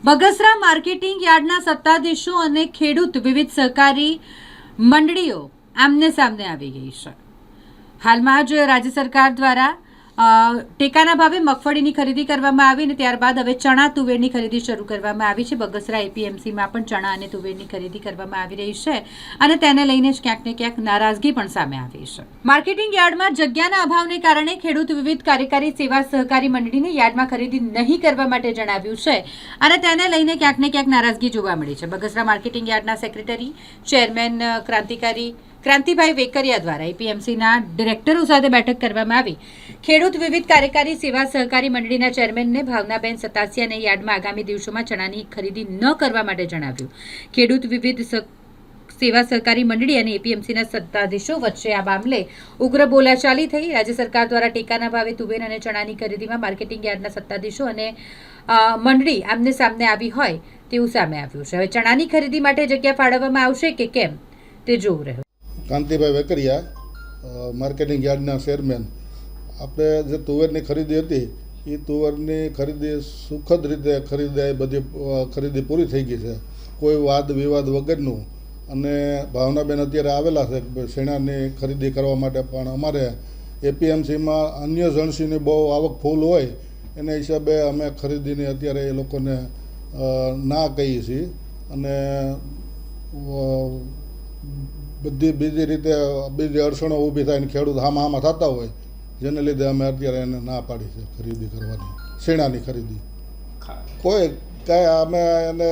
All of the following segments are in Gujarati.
બગસરા માર્કેટિંગ યાર્ડના સત્તાધીશો અને ખેડૂત વિવિધ સહકારી મંડળીઓ આમને સામને આવી ગઈ છે। હાલમાં જ રાજ્ય સરકાર દ્વારા ટેકાના ભાવે મગફળીની ખરીદી કરવામાં આવી અને ત્યારબાદ હવે ચણા તુવેરની ખરીદી શરૂ કરવામાં આવી છે। બગસરા એપીએમસીમાં પણ ચણા અને તુવેરની ખરીદી કરવામાં આવી રહી છે અને તેને લઈને જ ક્યાંક ને ક્યાંક નારાજગી પણ સામે આવી છે। માર્કેટિંગ યાર્ડમાં જગ્યાના અભાવને કારણે ખેડૂત વિવિધ કાર્યકારી સેવા સહકારી મંડળીને યાર્ડમાં ખરીદી નહીં કરવા માટે જણાવ્યું છે અને તેને લઈને ક્યાંક ને ક્યાંક નારાજગી જોવા મળી છે। બગસરા માર્કેટિંગ યાર્ડના સેક્રેટરી ચેરમેન ક્રાંતિભાઈ વેકરિયા દ્વારા એપીએમસીના ડિરેક્ટરો સાથે બેઠક કરવામાં આવી। ખેડૂત વિવિધ કાર્યકારી સેવા સહકારી મંડળીના ચેરમેનને ભાવનાબેન સતાસિયાને યાર્ડમાં આગામી દિવસોમાં ચણાની ખરીદી ન કરવા માટે જણાવ્યું। ખેડૂત વિવિધ સેવા સહકારી મંડળી અને એપીએમસીના સત્તાધીશો વચ્ચે આ મામલે ઉગ્ર બોલાચાલી થઈ। રાજ્ય સરકાર દ્વારા ટેકાના ભાવે તુવેર અને ચણાની ખરીદીમાં માર્કેટિંગ યાર્ડના સત્તાધીશો અને મંડળી આમને સામને આવી હોય તેવું સામે આવ્યું છે। હવે ચણાની ખરીદી માટે જગ્યા ફાળવવામાં આવશે કે કેમ તે જોવું રહ્યું। કાંતિભાઈ વેકરિયા, માર્કેટિંગ યાર્ડના ચેરમેન। આપણે જે તુવેરની ખરીદી હતી એ તુવેરની ખરીદી સુખદ રીતે ખરીદાઈ, બધી ખરીદી પૂરી થઈ ગઈ છે, કોઈ વાદ વિવાદ વગરનું। અને ભાવનાબેન અત્યારે આવેલા છે શેણાની ખરીદી કરવા માટે, પણ અમારે એપીએમસીમાં અન્ય જણસીની બહુ આવક ફૂલ હોય એના હિસાબે અમે ખરીદીની અત્યારે એ લોકોને ના કહીએ છીએ અને બધી બીજી રીતે બીજી અડચણો ઊભી થાય ને ખેડૂત હામાં થતા હોય, જેને લીધે અમે અત્યારે એને ના પાડી છે ખરીદી કરવાની, શેણાની ખરીદી। કોઈ કાંઈ અમે એને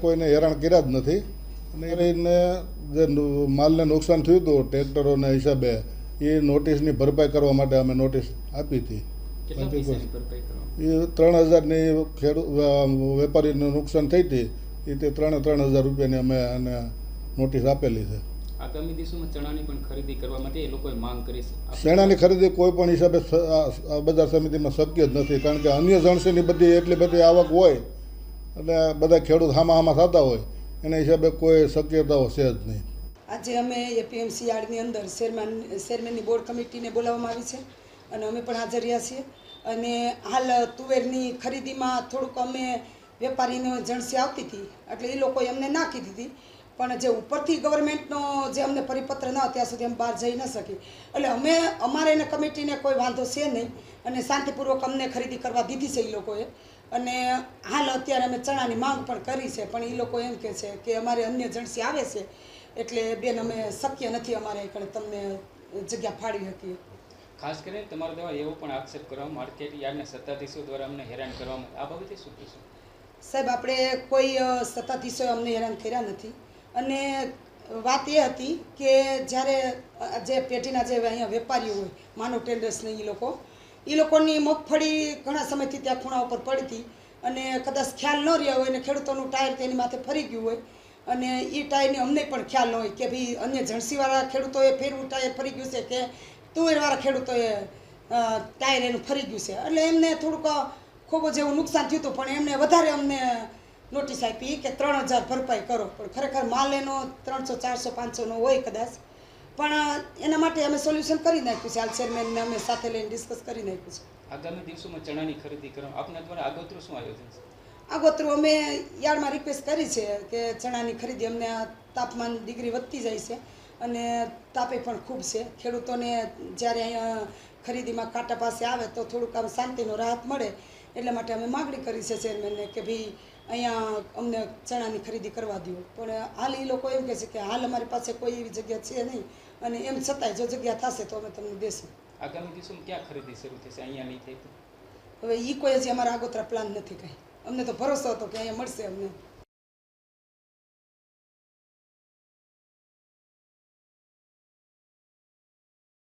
કોઈને હેરાન કર્યા જ નથી અને એને જે માલને નુકસાન થયું હતું ટ્રેક્ટરોના હિસાબે એ નોટિસની ભરપાઈ કરવા માટે અમે નોટિસ આપી હતી। એ 3000ની વેપારીને નુકસાન થઈ હતી, એ તે 3000 રૂપિયાની અમે એને નોટિસ આપેલી છે। આગામી દિવસોમાં ચણાની પણ ખરીદી કરવા માટે એ લોકોએ માંગ કરી છે। શેણાની ખરીદી કોઈ પણ હિસાબે બજાર સમિતિમાં શક્ય જ નથી, કારણ કે અન્ય જણસીની બધી એટલી બધી આવક હોય અને બધા ખેડૂત હામાં થતા હોય એના હિસાબે કોઈ શક્યતાઓ છે જ નહીં। આજે અમે એપીએમસી યાર્ડની અંદર ચેરમેનની બોર્ડ કમિટીને બોલાવવામાં આવી છે અને અમે પણ હાજર રહ્યા છીએ। અને હાલ તુવેરની ખરીદીમાં થોડુંક અમે વેપારીનો જણસી આવતી હતી એટલે એ લોકોએ અમને ના કીધી હતી, પણ જે ઉપરથી ગવર્મેન્ટનો જે અમને પરિપત્ર ન ત્યાં સુધી અમે બહાર જઈ ન શકી, એટલે અમારે એને કમિટીને કોઈ વાંધો છે નહીં અને શાંતિપૂર્વક અમને ખરીદી કરવા દીધી છે એ લોકોએ। અને હાલ અત્યારે અમે ચણાની માંગ પણ કરી છે, પણ એ લોકો એમ કહે છે કે અમારે અન્ય જણસી આવે છે એટલે બેન અમે શક્ય નથી અમારે તમને જગ્યા ફાળી શકીએ। ખાસ કરીને તમારા દ્વારા એવો પણ આક્ષેપ કરવામાં માર્કેટ યાર્ડના સત્તાધીશો દ્વારા અમને હેરાન કરવામાં, આ બાબતે શું કહેશો? સાહેબ, આપણે કોઈ સત્તાધીશોએ અમને હેરાન કર્યા નથી અને વાત એ હતી કે જ્યારે જે પેઢીના જે અહીંયા વેપારીઓ હોય, માનવ ટ્રેડર્સને એ લોકોની મગફળી ઘણા સમયથી ત્યાં ખૂણા ઉપર પડી હતી અને કદાચ ખ્યાલ ન રહ્યા હોય અને ખેડૂતોનું ટાયર તેની માથે ફરી ગયું હોય અને એ ટાયરની અમને પણ ખ્યાલ ન હોય કે ભાઈ અન્ય જણસીવાળા ખેડૂતોએ ફેરવું ટાયર ફરી ગયું છે કે તુવેરવાળા ખેડૂતોએ ટાયર એનું ફરી ગયું છે, એટલે એમને થોડુંક ખૂબ જ એવું નુકસાન થયું હતું, પણ એમને વધારે અમને નોટિસ આપી કે 3000 ભરપાઈ કરો, પણ ખરેખર માલ એનો 300, 400, 500નો હોય કદાચ, પણ એના માટે અમે સોલ્યુશન કરી નાખ્યું છે। હાલ ચેરમેનને અમે સાથે લઈને ડિસ્કસ કરી નાખ્યું છે। આગામી દિવસોમાં ચણાની ખરીદી કરવા આપના દ્વારા આગોતરું શું આયોજન છે? આગોતરું અમે યાર્ડમાં રિક્વેસ્ટ કરી છે કે ચણાની ખરીદી, અમને તાપમાન ડિગ્રી વધતી જાય છે અને તાપે પણ ખૂબ છે, ખેડૂતોને જ્યારે અહીંયા ખરીદીમાં કાંટા પાસે આવે તો થોડુંક આમ શાંતિનો રાહત મળે, એટલા માટે અમે માગણી કરી છે ચેરમેનને કે ભાઈ અહીંયા અમને ચણાની ખરીદી કરવા દો, પણ હાલ એ લોકો એમ કહે છે કે હાલ અમારી પાસે કોઈ એવી જગ્યા છે નહીં અને એમ છતાંય જો જગ્યા થશે તો અમે તમને દેશું। આગામી દિવસોમાં ક્યાં ખરીદી શરૂ થશે? અહીંયા નહીં થઈ તો હવે એ કોઈ હજી અમારા આગોતરા પ્લાન નથી કાંઈ, અમને તો ભરોસો હતો કે અહીંયા મળશે અમને।